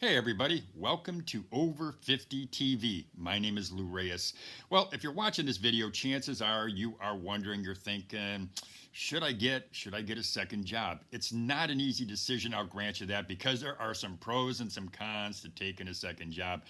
Hey everybody, welcome to Over 50 TV. My name is Lou Reyes. Well, if you're watching this video, chances are you are wondering, you're thinking, should I get a second job? It's not an easy decision, I'll grant you that, because there are some pros and some cons to taking a second job.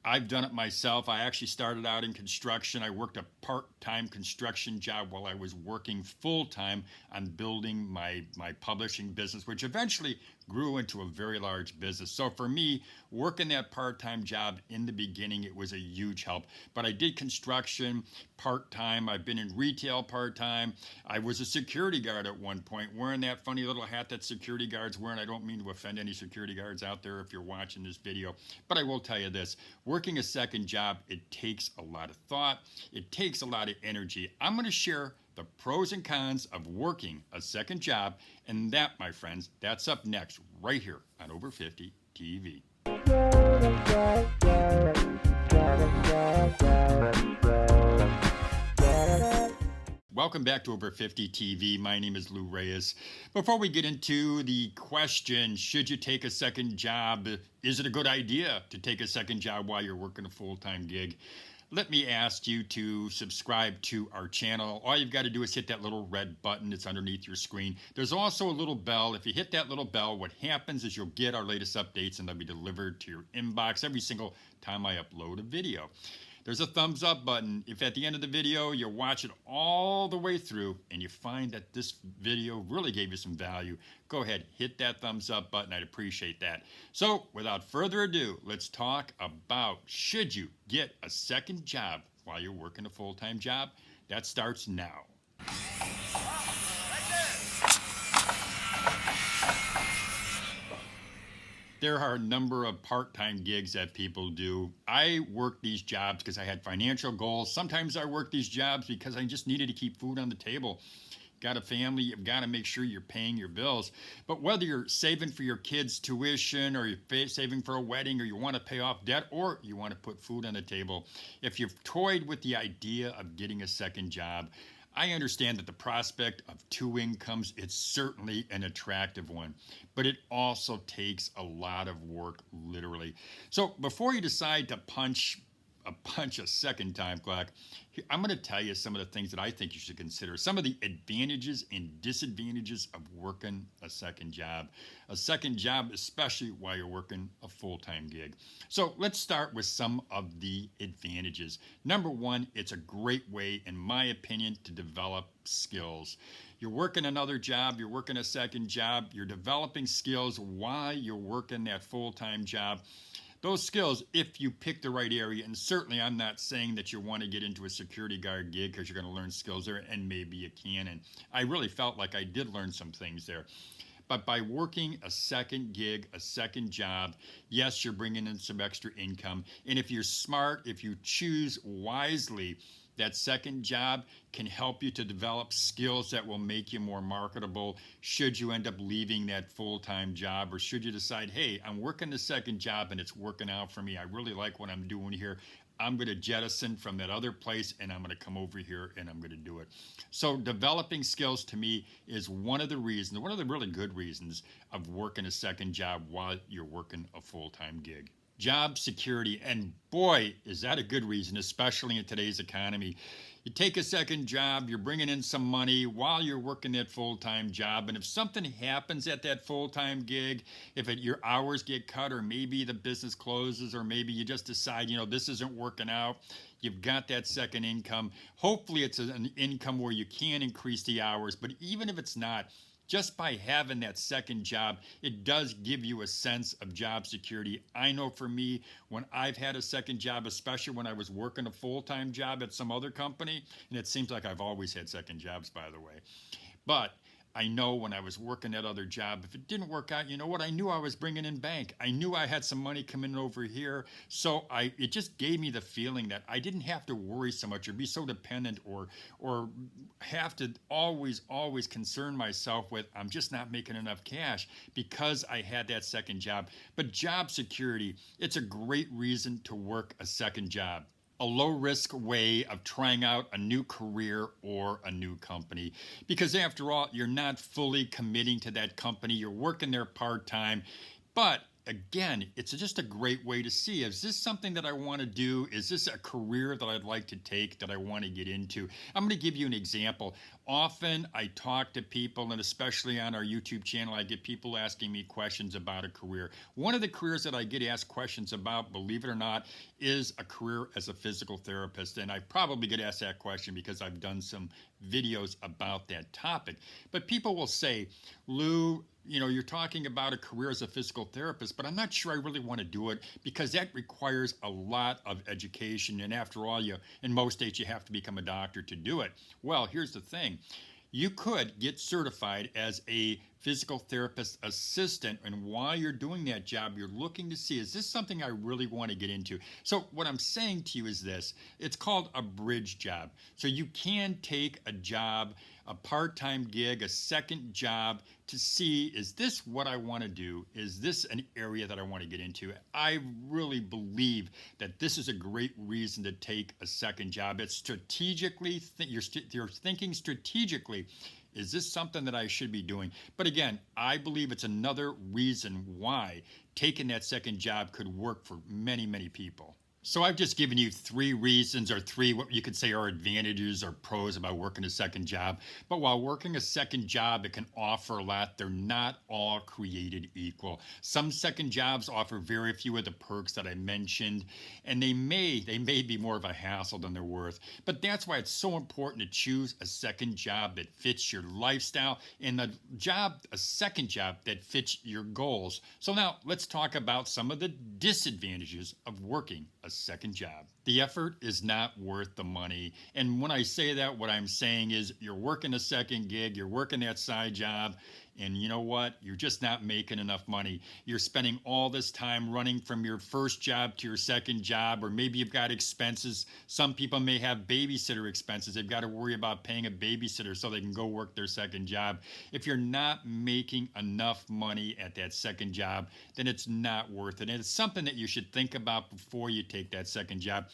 I've done it myself. I actually started out in construction. I worked a part-time construction job while I was working full-time on building my publishing business, which eventually grew into a very large business. So for me, working that part-time job in the beginning, it was a huge help. But I did construction part-time. I've been in retail part-time. I was a security guard at one point, wearing that funny little hat that security guards wear. And I don't mean to offend any security guards out there if you're watching this video, but I will tell you this. Working a second job, it takes a lot of thought. It takes a lot of energy. I'm going to share the pros and cons of working a second job, and that, my friends, that's up next right here on Over 50 TV. Welcome back to Over 50 TV. My name is Lou Reyes. Before we get into the question, should you take a second job? Is it a good idea to take a second job while you're working a full-time gig? Let me ask you to subscribe to our channel. All you've got to do is hit that little red button that's underneath your screen. There's also a little bell. If you hit that little bell, what happens is you'll get our latest updates and they'll be delivered to your inbox every single time I upload a video. There's a thumbs up button. If at the end of the video you watch it all the way through and you find that this video really gave you some value, go ahead, hit that thumbs up button. I'd appreciate that. So without further ado, let's talk about, should you get a second job while you're working a full-time job? That starts now. There are a number of part-time gigs that people do. I work these jobs because I had financial goals. Sometimes I work these jobs because I just needed to keep food on the table. Got a family, you've got to make sure you're paying your bills. But whether you're saving for your kids' tuition, or you're saving for a wedding, or you want to pay off debt, or you want to put food on the table, if you've toyed with the idea of getting a second job, I understand that the prospect of two incomes, it's certainly an attractive one, but it also takes a lot of work, literally. So before you decide to punch a second time clock, I'm going to tell you some of the things that I think you should consider, some of the advantages and disadvantages of working a second job, especially while you're working a full-time gig. So let's start with some of the advantages. Number one, it's a great way, in my opinion, to develop skills. You're working another job, you're working a second job, you're developing skills while you're working that full-time job. Those skills, if you pick the right area, and certainly I'm not saying that you want to get into a security guard gig because you're going to learn skills there, and maybe you can, and I really felt like I did learn some things there. But by working a second gig, a second job, yes, you're bringing in some extra income, and if you're smart, if you choose wisely, that second job can help you to develop skills that will make you more marketable should you end up leaving that full-time job, or should you decide, hey, I'm working the second job and it's working out for me. I really like what I'm doing here. I'm going to jettison from that other place and I'm going to come over here and I'm going to do it. So developing skills to me is one of the really good reasons of working a second job while you're working a full-time gig. Job security, and boy, is that a good reason, especially in today's economy. You take a second job, you're bringing in some money while you're working that full-time job, and if something happens at that full-time gig, if your hours get cut, or maybe the business closes, or maybe you just decide, this isn't working out, you've got that second income. Hopefully it's an income where you can increase the hours, but even if it's not, just by having that second job, it does give you a sense of job security. I know for me, when I've had a second job, especially when I was working a full-time job at some other company, and it seems like I've always had second jobs, by the way, but I know when I was working that other job, if it didn't work out, you know what? I knew I was bringing in bank. I knew I had some money coming over here. So it just gave me the feeling that I didn't have to worry so much or be so dependent or have to always concern myself with, I'm just not making enough cash, because I had that second job. But job security, it's a great reason to work a second job. A low-risk way of trying out a new career or a new company. Because after all, you're not fully committing to that company. You're working there part-time, but again, it's just a great way to see, is this something that I want to do? Is this a career that I'd like to take, that I want to get into? I'm going to give you an example. Often I talk to people, and especially on our YouTube channel, I get people asking me questions about a career. One of the careers that I get asked questions about, believe it or not, is a career as a physical therapist. And I probably get asked that question because I've done some videos about that topic. But people will say, Lou, you're talking about a career as a physical therapist, but I'm not sure I really want to do it because that requires a lot of education. And after all, in most states, you have to become a doctor to do it. Well, here's the thing. You could get certified as a physical therapist assistant, and while you're doing that job, you're looking to see, is this something I really want to get into? So what I'm saying to you is this: it's called a bridge job. So you can take a job, a part-time gig, a second job, to see, is this what I want to do? Is this an area that I want to get into? I really believe that this is a great reason to take a second job. It's strategically, you're thinking strategically, is this something that I should be doing? But again, I believe it's another reason why taking that second job could work for many, many people. So I've just given you 3 reasons, or 3 what you could say are advantages or pros about working a second job. But while working a second job, it can offer a lot. They're not all created equal. Some second jobs offer very few of the perks that I mentioned, and they may be more of a hassle than they're worth. But that's why it's so important to choose a second job that fits your lifestyle, and a second job that fits your goals. So now let's talk about some of the disadvantages of working a second job. The effort is not worth the money. And when I say that, what I'm saying is you're working a second gig, you're working that side job, and you know what? You're just not making enough money. You're spending all this time running from your first job to your second job, or maybe you've got expenses. Some people may have babysitter expenses. They've got to worry about paying a babysitter so they can go work their second job. If you're not making enough money at that second job, then it's not worth it. And it's something that you should think about before you take that second job.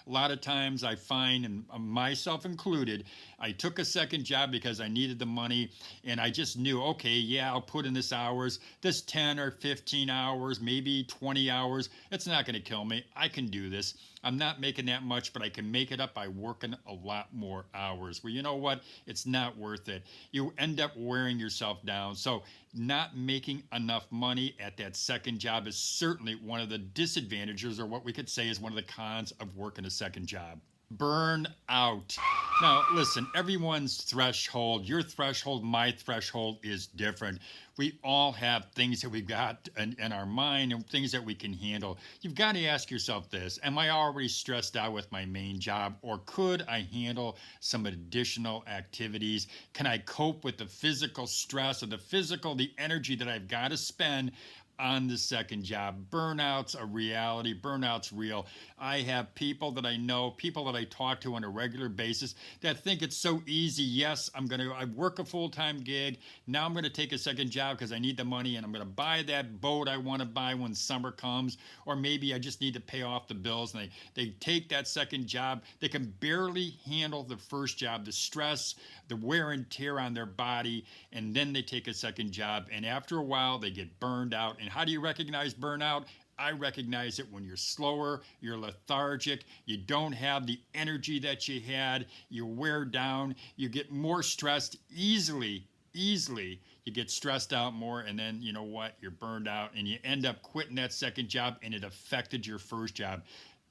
A lot of times I find, and myself included, I took a second job because I needed the money, and I just knew, okay, yeah, I'll put in this hours, this 10 or 15 hours, maybe 20 hours. It's not going to kill me. I can do this. I'm not making that much, but I can make it up by working a lot more hours. Well, you know what? It's not worth it. You end up wearing yourself down. So not making enough money at that second job is certainly one of the disadvantages, or what we could say is one of the cons of working a second job. Burn out. Now, listen, everyone's threshold, your threshold, my threshold is different. We all have things that we've got in our mind and things that we can handle. You've got to ask yourself this: am I already stressed out with my main job, or could I handle some additional activities? Can I cope with the physical stress, or the energy that I've got to spend on the second job? Burnout's a reality. Burnout's real. I have people that I know, people that I talk to on a regular basis, that think it's so easy. Yes, I work a full-time gig. Now I'm going to take a second job because I need the money, and I'm going to buy that boat I want to buy when summer comes, or maybe I just need to pay off the bills, and they take that second job. They can barely handle the first job, the stress, the wear and tear on their body, and then they take a second job, and after a while they get burned out. And how do you recognize burnout? I recognize it when you're slower, you're lethargic, you don't have the energy that you had, you wear down, you get more stressed easily. You get stressed out more, and then you know what? You're burned out, and you end up quitting that second job, and it affected your first job.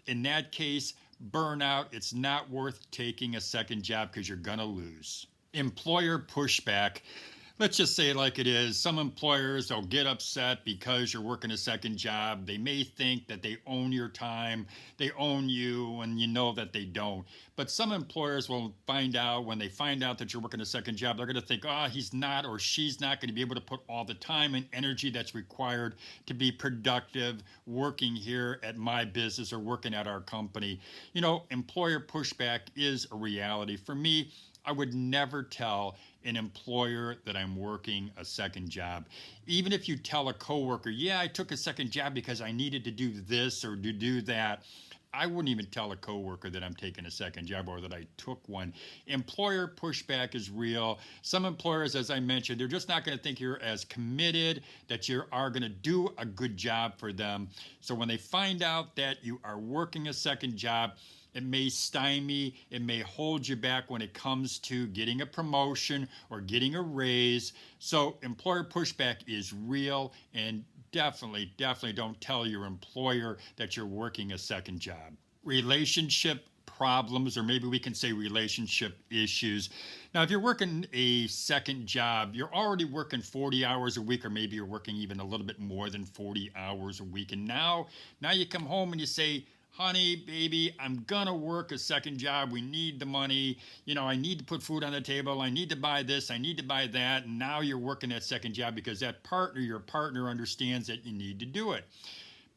In that case, burnout, it's not worth taking a second job because you're going to lose. Employer pushback. Let's just say it like it is. Some employers will get upset because you're working a second job. They may think that they own your time, they own you, and you know that they don't. But some employers will find out, when they find out that you're working a second job, they're going to think, he's not or she's not going to be able to put all the time and energy that's required to be productive working here at my business or working at our company. Employer pushback is a reality. For me, I would never tell an employer that I'm working a second job. Even if you tell a coworker, yeah, I took a second job because I needed to do this or to do that, I wouldn't even tell a coworker that I'm taking a second job or that I took one. Employer pushback is real. Some employers, as I mentioned, they're just not going to think you're as committed, that you are going to do a good job for them. So when they find out that you are working a second job, it may stymie, it may hold you back when it comes to getting a promotion or getting a raise. So employer pushback is real, and definitely don't tell your employer that you're working a second job. Relationship problems, or maybe we can say relationship issues. Now, if you're working a second job, you're already working 40 hours a week, or maybe you're working even a little bit more than 40 hours a week. And now you come home and you say, honey, baby, I'm gonna work a second job. We need the money. I need to put food on the table. I need to buy this. I need to buy that. And now you're working that second job because your partner understands that you need to do it.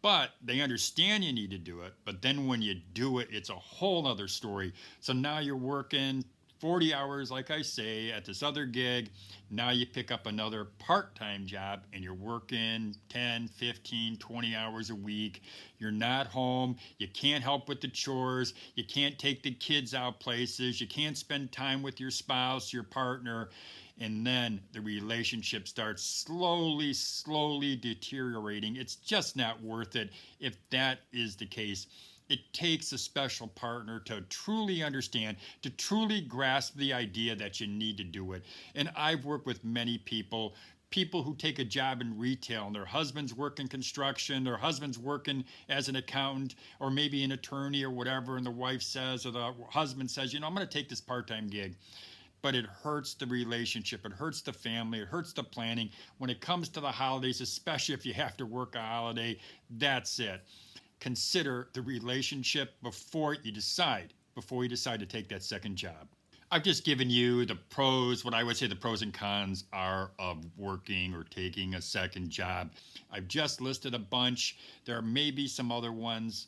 But they understand you need to do it. But then when you do it, it's a whole other story. So now you're working 40 hours, like I say, at this other gig. Now you pick up another part-time job and you're working 10, 15, 20 hours a week. You're not home. You can't help with the chores. You can't take the kids out places. You can't spend time with your spouse, your partner. And then the relationship starts slowly deteriorating. It's just not worth it if that is the case. It takes a special partner to truly understand, to truly grasp the idea that you need to do it. And I've worked with many people who take a job in retail and their husband's working construction, their husband's working as an accountant or maybe an attorney or whatever, and the wife says, or the husband says, I'm going to take this part-time gig. But it hurts the relationship, it hurts the family, it hurts the planning. When it comes to the holidays, especially if you have to work a holiday, that's it. Consider the relationship before you decide to take that second job. I've just given you the pros, what I would say the pros and cons are of working or taking a second job. I've just listed a bunch. There may be some other ones,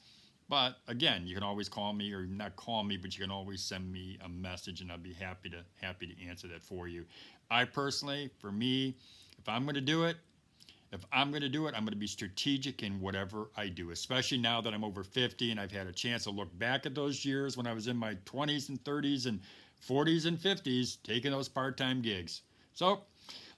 but again, you can always call me, or not call me, but you can always send me a message and I'll be happy to answer that for you. I personally, for me, if I'm going to do it, I'm going to be strategic in whatever I do, especially now that I'm over 50 and I've had a chance to look back at those years when I was in my 20s and 30s and 40s and 50s, taking those part-time gigs. So,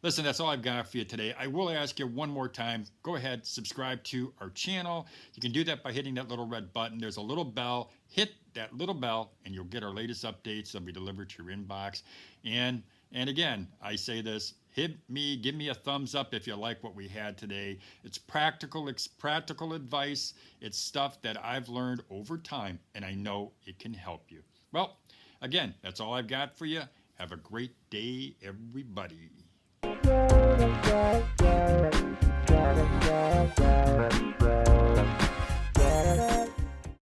listen, that's all I've got for you today. I will ask you one more time, go ahead, subscribe to our channel. You can do that by hitting that little red button. There's a little bell. Hit that little bell and you'll get our latest updates. They'll be delivered to your inbox. And again, I say this, give me a thumbs up if you like what we had today. It's practical advice. It's stuff that I've learned over time, and I know it can help you. Well, again, that's all I've got for you. Have a great day, everybody.